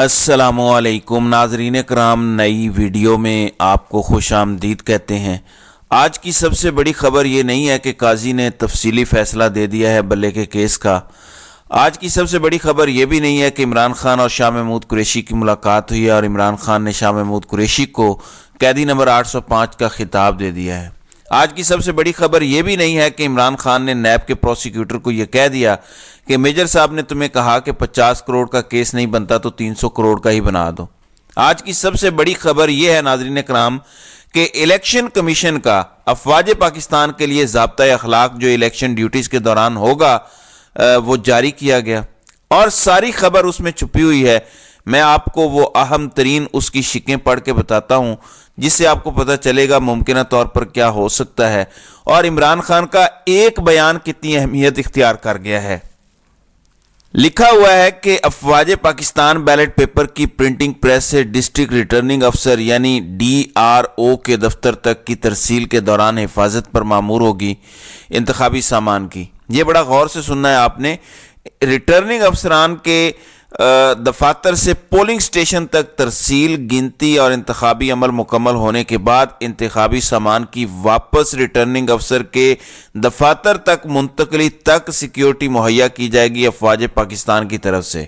السلام علیکم ناظرین کرام، نئی ویڈیو میں آپ کو خوش آمدید کہتے ہیں۔ آج کی سب سے بڑی خبر یہ نہیں ہے کہ قاضی نے تفصیلی فیصلہ دے دیا ہے بلے کے کیس کا۔ آج کی سب سے بڑی خبر یہ بھی نہیں ہے کہ عمران خان اور شاہ محمود قریشی کی ملاقات ہوئی ہے اور عمران خان نے شاہ محمود قریشی کو قیدی نمبر 805 کا خطاب دے دیا ہے۔ آج کی سب سے بڑی خبر یہ بھی نہیں ہے کہ عمران خان نے نیب کے پروسیکیوٹر کو یہ کہہ دیا کہ میجر صاحب نے تمہیں کہا کہ 50 کروڑ کا کیس نہیں بنتا تو 300 کروڑ کا ہی بنا دو۔ آج کی سب سے بڑی خبر یہ ہے ناظرین کرام کہ الیکشن کمیشن کا افواج پاکستان کے لیے ضابطۂ اخلاق جو الیکشن ڈیوٹیز کے دوران ہوگا وہ جاری کیا گیا اور ساری خبر اس میں چھپی ہوئی ہے۔ میں آپ کو وہ اہم ترین اس کی شکیں پڑھ کے بتاتا ہوں جس سے آپ کو پتہ چلے گا ممکنہ طور پر کیا ہو سکتا ہے اور عمران خان کا ایک بیان کتنی اہمیت اختیار کر گیا ہے۔ لکھا ہوا ہے کہ افواج پاکستان بیلٹ پیپر کی پرنٹنگ پریس سے ڈسٹرکٹ ریٹرننگ افسر یعنی DRO کے دفتر تک کی ترسیل کے دوران حفاظت پر مامور ہوگی انتخابی سامان کی۔ یہ بڑا غور سے سننا ہے آپ نے۔ ریٹرننگ افسران کے دفاتر سے پولنگ سٹیشن تک ترسیل، گنتی اور انتخابی عمل مکمل ہونے کے بعد انتخابی سامان کی واپس ریٹرننگ افسر کے دفاتر تک منتقلی تک سیکیورٹی مہیا کی جائے گی افواج پاکستان کی طرف سے۔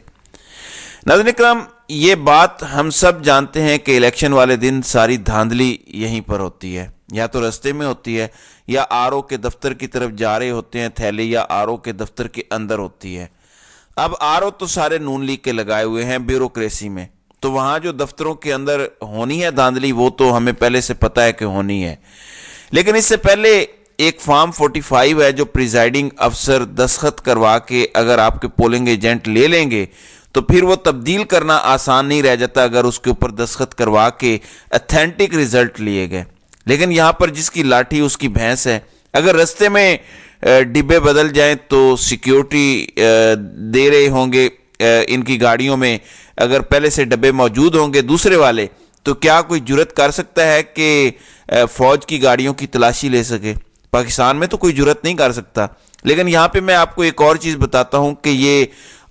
ناظرین کرام، یہ بات ہم سب جانتے ہیں کہ الیکشن والے دن ساری دھاندلی یہیں پر ہوتی ہے، یا تو رستے میں ہوتی ہے یا RO کے دفتر کی طرف جا رہے ہوتے ہیں تھیلے، یا RO کے دفتر کے اندر ہوتی ہے۔ اب RO تو سارے نون لیگ کے لگائے ہوئے ہیں بیوروکریسی میں، تو وہاں جو دفتروں کے اندر ہونی ہے دھاندلی وہ تو ہمیں پہلے سے پتہ ہے کہ ہونی ہے، لیکن اس سے پہلے ایک فارم 45 ہے جو پریزائڈنگ افسر دستخط کروا کے اگر آپ کے پولنگ ایجنٹ لے لیں گے تو پھر وہ تبدیل کرنا آسان نہیں رہ جاتا اگر اس کے اوپر دستخط کروا کے اتھینٹک ریزلٹ لیے گئے۔ لیکن یہاں پر جس کی لاٹھی اس کی بھینس ہے، اگر رستے میں ڈبے بدل جائیں تو سیکیورٹی دے رہے ہوں گے ان کی گاڑیوں میں، اگر پہلے سے ڈبے موجود ہوں گے دوسرے والے، تو کیا کوئی جرت کر سکتا ہے کہ فوج کی گاڑیوں کی تلاشی لے سکے؟ پاکستان میں تو کوئی جرت نہیں کر سکتا۔ لیکن یہاں پہ میں آپ کو ایک اور چیز بتاتا ہوں کہ یہ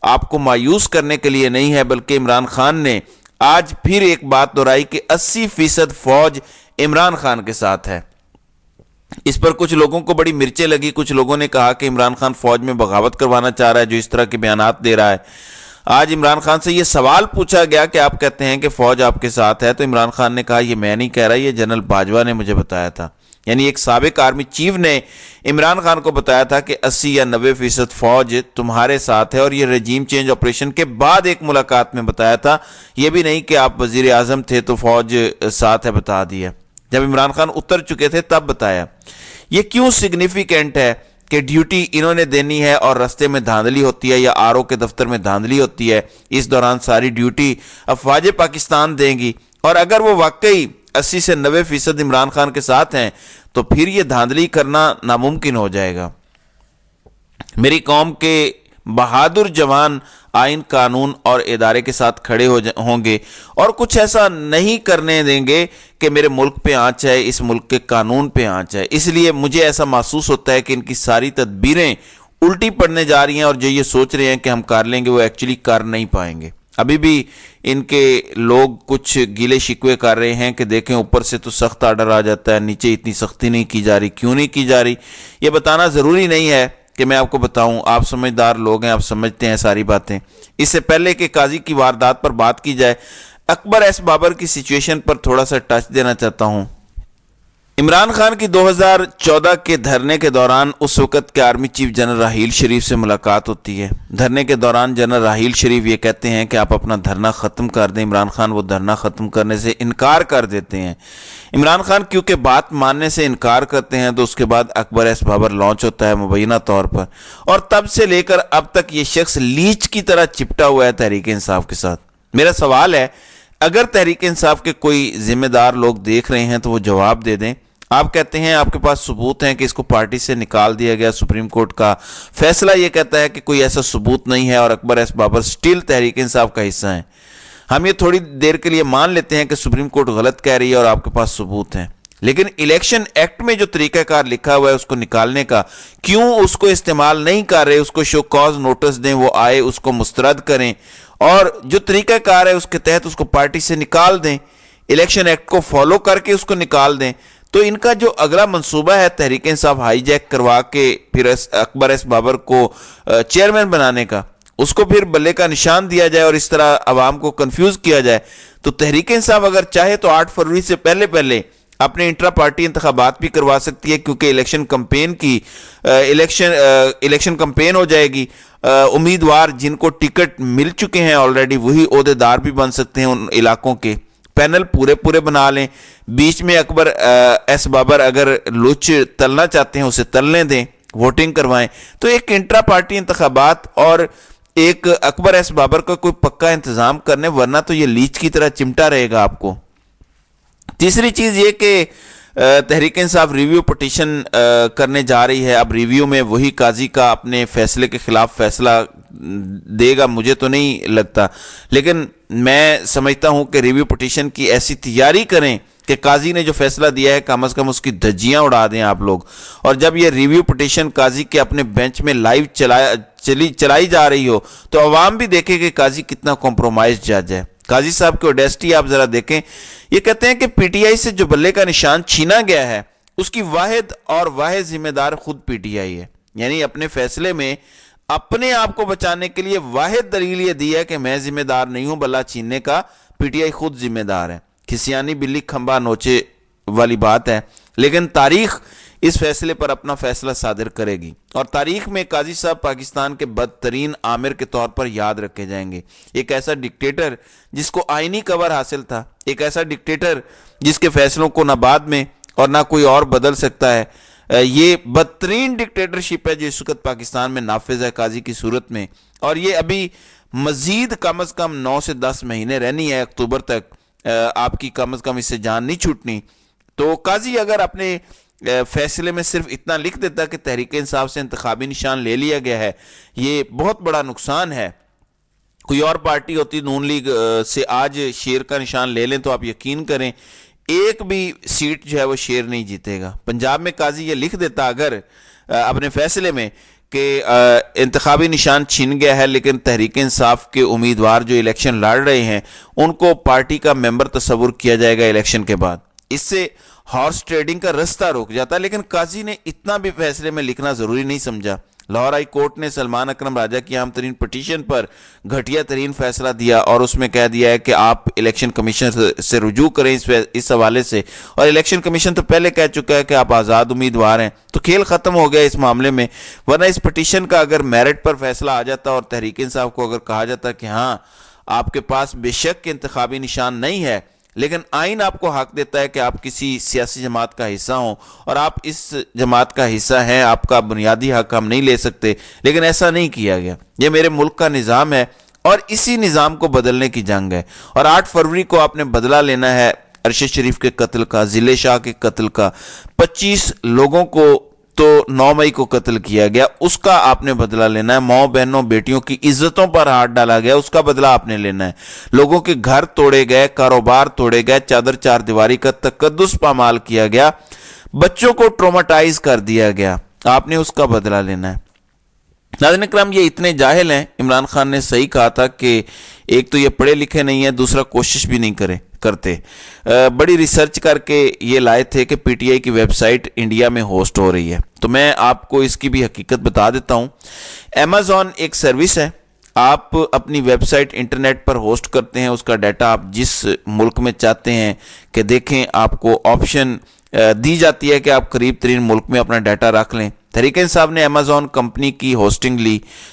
آپ کو مایوس کرنے کے لیے نہیں ہے، بلکہ عمران خان نے آج پھر ایک بات دہرائی کہ 80% فوج عمران خان کے ساتھ ہے۔ اس پر کچھ لوگوں کو بڑی مرچیں لگی، کچھ لوگوں نے کہا کہ عمران خان فوج میں بغاوت کروانا چاہ رہا ہے جو اس طرح کے بیانات دے رہا ہے۔ آج عمران خان سے یہ سوال پوچھا گیا کہ آپ کہتے ہیں کہ فوج آپ کے ساتھ ہے، تو عمران خان نے کہا یہ میں نہیں کہہ رہا، یہ جنرل باجوہ نے مجھے بتایا تھا۔ یعنی ایک سابق آرمی چیف نے عمران خان کو بتایا تھا کہ 80 یا 90% فوج تمہارے ساتھ ہے، اور یہ رجیم چینج آپریشن کے بعد ایک ملاقات میں بتایا تھا، یہ بھی نہیں کہ آپ وزیر اعظم تھے تو فوج ساتھ ہے بتا دیا۔ جب عمران خان اتر چکے تھے تب بتایا۔ یہ کیوں سگنیفیکنٹ ہے کہ ڈیوٹی انہوں نے دینی ہے اور رستے میں دھاندلی ہوتی ہے یا RO کے دفتر میں دھاندلی ہوتی ہے، اس دوران ساری ڈیوٹی افواج پاکستان دیں گی، اور اگر وہ واقعی 80 سے 90% عمران خان کے ساتھ ہیں تو پھر یہ دھاندلی کرنا ناممکن ہو جائے گا۔ میری قوم کے بہادر جوان آئین، قانون اور ادارے کے ساتھ کھڑے ہوں گے اور کچھ ایسا نہیں کرنے دیں گے کہ میرے ملک پہ آنچ ہے، اس ملک کے قانون پہ آنچ ہے۔ اس لیے مجھے ایسا محسوس ہوتا ہے کہ ان کی ساری تدبیریں الٹی پڑنے جا رہی ہیں، اور جو یہ سوچ رہے ہیں کہ ہم کر لیں گے وہ ایکچولی کر نہیں پائیں گے۔ ابھی بھی ان کے لوگ کچھ گیلے شکوے کر رہے ہیں کہ دیکھیں اوپر سے تو سخت آرڈر آ جاتا ہے، نیچے اتنی سختی نہیں کی جا رہی، کیوں نہیں کی جا رہی؟ یہ بتانا ضروری نہیں ہے کہ میں آپ کو بتاؤں، آپ سمجھدار لوگ ہیں، آپ سمجھتے ہیں ساری باتیں۔ اس سے پہلے کہ قاضی کی واردات پر بات کی جائے، اکبر ایس بابر کی سچویشن پر تھوڑا سا ٹچ دینا چاہتا ہوں۔ عمران خان کی 2014 کے دھرنے کے دوران اس وقت کے army chief general Raheel Sharif سے ملاقات ہوتی ہے۔ دھرنے کے دوران جنرل راحیل شریف یہ کہتے ہیں کہ آپ اپنا دھرنا ختم کر دیں۔ عمران خان وہ دھرنا ختم کرنے سے انکار کر دیتے ہیں۔ عمران خان کیونکہ بات ماننے سے انکار کرتے ہیں تو اس کے بعد اکبر ایس بابر لانچ ہوتا ہے مبینہ طور پر، اور تب سے لے کر اب تک یہ شخص لیچ کی طرح چپٹا ہوا ہے تحریک انصاف کے ساتھ۔ میرا سوال ہے، اگر تحریک انصاف کے کوئی ذمہ دار لوگ دیکھ رہے ہیں تو وہ جواب دے دیں۔ آپ کہتے ہیں آپ کے پاس ثبوت ہیں کہ اس کو پارٹی سے نکال دیا گیا، سپریم کورٹ کا فیصلہ یہ کہتا ہے کہ کوئی ایسا ثبوت نہیں ہے، اور اکبر ایس بابر سٹل تحریک انصاف کا حصہ ہیں۔ ہم یہ تھوڑی دیر کے لیے مان لیتے ہیں کہ سپریم کورٹ غلط کہہ رہی ہے اور آپ کے پاس ثبوت ہیں، لیکن الیکشن ایکٹ میں جو طریقہ کار لکھا ہوا ہے اس کو نکالنے کا، کیوں اس کو استعمال نہیں کر رہے؟ اس کو شو کاز نوٹس دیں، وہ آئے اس کو مسترد کریں، اور جو طریقہ کار ہے اس کے تحت اس کو پارٹی سے نکال دیں، الیکشن ایکٹ کو فالو کر کے اس کو نکال دیں۔ تو ان کا جو اگلا منصوبہ ہے تحریک انصاف ہائی جیک کروا کے پھر اکبر ایس بابر کو چیئرمین بنانے کا، اس کو پھر بلے کا نشان دیا جائے اور اس طرح عوام کو کنفیوز کیا جائے، تو تحریک انصاف اگر چاہے تو 8 فروری سے پہلے اپنے انٹرا پارٹی انتخابات بھی کروا سکتی ہے، کیونکہ الیکشن کمپین ہو جائے گی۔ امیدوار جن کو ٹکٹ مل چکے ہیں آلریڈی وہی عہدیدار بھی بن سکتے ہیں ان علاقوں کے، پینل پورے بنا لیں، بیچ میں اکبر ایس بابر اگر لوچ تلنا چاہتے ہیں اسے تلنے دیں، ووٹنگ کروائیں، تو ایک انٹرا پارٹی انتخابات اور ایک اکبر ایس بابر کا کوئی پکا انتظام کرنے، ورنہ تو یہ لیچ کی طرح چمٹا رہے گا آپ کو۔ تیسری چیز یہ کہ تحریک انصاف ریویو پٹیشن کرنے جا رہی ہے۔ اب ریویو میں وہی قاضی کا اپنے فیصلے کے خلاف فیصلہ دے گا، مجھے تو نہیں لگتا، لیکن میں سمجھتا ہوں کہ ریویو پٹیشن کی ایسی تیاری کریں کہ قاضی نے جو فیصلہ دیا ہے کم از کم اس کی دھجیاں اڑا دیں آپ لوگ۔ اور جب یہ ریویو پٹیشن قاضی کے اپنے بینچ میں لائیو چلائی جا رہی ہو تو عوام بھی دیکھے کہ قاضی کتنا کمپرومائز جج ہے۔ قاضی صاحب کی اوڈیسٹی آپ ذرا دیکھیں، یہ کہتے ہیں کہ پی ٹی آئی سے جو بلے کا نشان چھینا گیا ہے اس کی واحد ذمہ دار خود پی ٹی آئی ہے، یعنی اپنے فیصلے میں اپنے آپ کو بچانے کے لیے واحد دلیل یہ دی ہے کہ میں ذمہ دار نہیں ہوں، بلہ چھیننے کا پی ٹی آئی خود ذمہ دار ہے۔ کھسیانی بلی کھمبا نوچے والی بات ہے، لیکن تاریخ اس فیصلے پر اپنا فیصلہ صادر کرے گی، اور تاریخ میں قاضی صاحب پاکستان کے بدترین آمر کے طور پر یاد رکھے جائیں گے۔ ایک ایسا ڈکٹیٹر جس کو آئینی کور حاصل تھا، ایک ایسا ڈکٹیٹر جس کے فیصلوں کو نہ بعد میں اور نہ کوئی اور بدل سکتا ہے۔ یہ بدترین ڈکٹیٹرشپ ہے جو اس وقت پاکستان میں نافذ ہے قاضی کی صورت میں، اور یہ ابھی مزید کم از کم 9 سے 10 مہینے رہنی ہے، اکتوبر تک آپ کی کم از کم اس سے جان نہیں چھوٹنی۔ تو قاضی اگر اپنے فیصلے میں صرف اتنا لکھ دیتا کہ تحریک انصاف سے انتخابی نشان لے لیا گیا ہے، یہ بہت بڑا نقصان ہے۔ کوئی اور پارٹی ہوتی نون لیگ سے آج شیر کا نشان لے لیں تو آپ یقین کریں ایک بھی سیٹ جو ہے وہ شیر نہیں جیتے گا۔ پنجاب میں قاضی یہ لکھ دیتا اگر اپنے فیصلے میں کہ انتخابی نشان چھین گیا ہے، لیکن تحریک انصاف کے امیدوار جو الیکشن لڑ رہے ہیں ان کو پارٹی کا ممبر تصور کیا جائے گا الیکشن کے بعد، اس سے ہارس ٹریڈنگ کا رستہ روک جاتا ہے۔ لیکن قاضی نے اتنا بھی فیصلے میں لکھنا ضروری نہیں سمجھا۔ لاہور ہائی کورٹ نے سلمان اکرم راجہ کی اہم ترین پٹیشن پر گھٹیا ترین فیصلہ دیا اور اس میں کہہ دیا ہے کہ آپ الیکشن کمیشن سے رجوع کریں اس حوالے سے، اور الیکشن کمیشن تو پہلے کہہ چکا ہے کہ آپ آزاد امیدوار ہیں، تو کھیل ختم ہو گیا اس معاملے میں۔ ورنہ اس پٹیشن کا اگر میرٹ پر فیصلہ آ جاتا اور تحریک انصاف کو اگر کہا جاتا کہ ہاں آپ کے پاس بے شک انتخابی نشان نہیں ہے، لیکن آئین آپ کو حق دیتا ہے کہ آپ کسی سیاسی جماعت کا حصہ ہوں اور آپ اس جماعت کا حصہ ہیں، آپ کا بنیادی حق ہم نہیں لے سکتے، لیکن ایسا نہیں کیا گیا۔ یہ میرے ملک کا نظام ہے اور اسی نظام کو بدلنے کی جنگ ہے، اور 8 فروری کو آپ نے بدلہ لینا ہے ارشد شریف کے قتل کا، ضلع شاہ کے قتل کا، 25 لوگوں کو تو 9 مئی کو قتل کیا گیا، اس کا آپ نے بدلہ لینا ہے۔ ماؤں بہنوں بیٹیوں کی عزتوں پر ہاتھ ڈالا گیا، اس کا بدلہ آپ نے لینا ہے۔ لوگوں کے گھر توڑے گئے، کاروبار توڑے گئے، چادر چار دیواری کا تقدس پامال کیا گیا، بچوں کو ٹروماٹائز کر دیا گیا، آپ نے اس کا بدلہ لینا ہے۔ ناظرین اکرام، یہ اتنے جاہل ہیں، عمران خان نے صحیح کہا تھا کہ ایک تو یہ پڑھے لکھے نہیں ہیں، دوسرا کوشش بھی نہیں کرتے۔ بڑی ریسرچ کر کے یہ لائے تھے کہ پی ٹی آئی کی ویب سائٹ انڈیا میں ہوسٹ ہو رہی ہے، تو میں آپ کو اس کی بھی حقیقت بتا دیتا ہوں۔ ایمیزون ایک سروس ہے، آپ اپنی ویب سائٹ انٹرنیٹ پر ہوسٹ کرتے ہیں، اس کا ڈیٹا آپ جس ملک میں چاہتے ہیں کہ دیکھیں، آپ کو آپشن دی جاتی ہے کہ آپ قریب ترین ملک میں اپنا ڈیٹا رکھ لیں۔ تحریک انصاف نے ایمیزون کمپنی کی ہوسٹنگ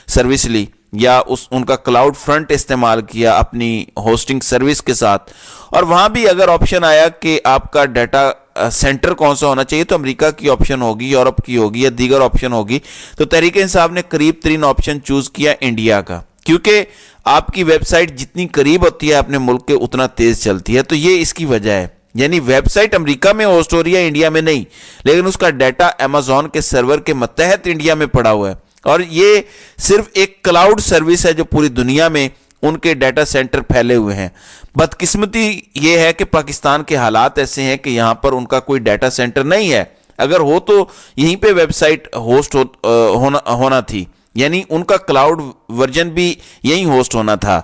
سروس لی یا ان کا کلاؤڈ فرنٹ استعمال کیا اپنی ہوسٹنگ سروس کے ساتھ، اور وہاں بھی اگر آپشن آیا کہ آپ کا ڈیٹا سینٹر کون سا ہونا چاہیے تو امریکہ کی آپشن ہوگی، یورپ کی ہوگی یا دیگر آپشن ہوگی، تو تحریک انصاف نے قریب ترین آپشن چوز کیا انڈیا کا، کیونکہ آپ کی ویب سائٹ جتنی قریب ہوتی ہے اپنے ملک کے اتنا تیز چلتی ہے، تو یہ اس کی وجہ ہے۔ یعنی ویب سائٹ امریکہ میں ہوسٹ ہو رہی ہے، انڈیا میں نہیں، لیکن اس کا ڈیٹا ایمیزون کے سرور کے متحد انڈیا میں پڑا ہوا ہے، اور یہ صرف ایک کلاؤڈ سروس ہے جو پوری دنیا میں ان کے ڈیٹا سینٹر پھیلے ہوئے ہیں۔ بدقسمتی یہ ہے کہ پاکستان کے حالات ایسے ہیں کہ یہاں پر ان کا کوئی ڈیٹا سینٹر نہیں ہے، اگر ہو تو یہیں پہ ویب سائٹ ہوسٹ ہونا تھی، یعنی ان کا کلاؤڈ ورژن بھی یہیں ہوسٹ ہونا تھا۔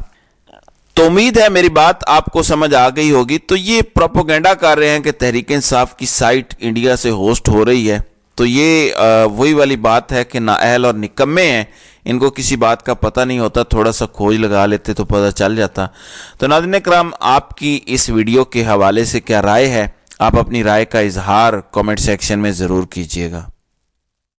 تو امید ہے میری بات آپ کو سمجھ آ گئی ہوگی۔ تو یہ پروپیگنڈا کر رہے ہیں کہ تحریک انصاف کی سائٹ انڈیا سے ہوسٹ ہو رہی ہے، تو یہ وہی والی بات ہے کہ نااہل اور نکمے ہیں، ان کو کسی بات کا پتہ نہیں ہوتا، تھوڑا سا کھوج لگا لیتے تو پتہ چل جاتا۔ تو ناظرین کرام، آپ کی اس ویڈیو کے حوالے سے کیا رائے ہے؟ آپ اپنی رائے کا اظہار کامنٹ سیکشن میں ضرور کیجیے گا۔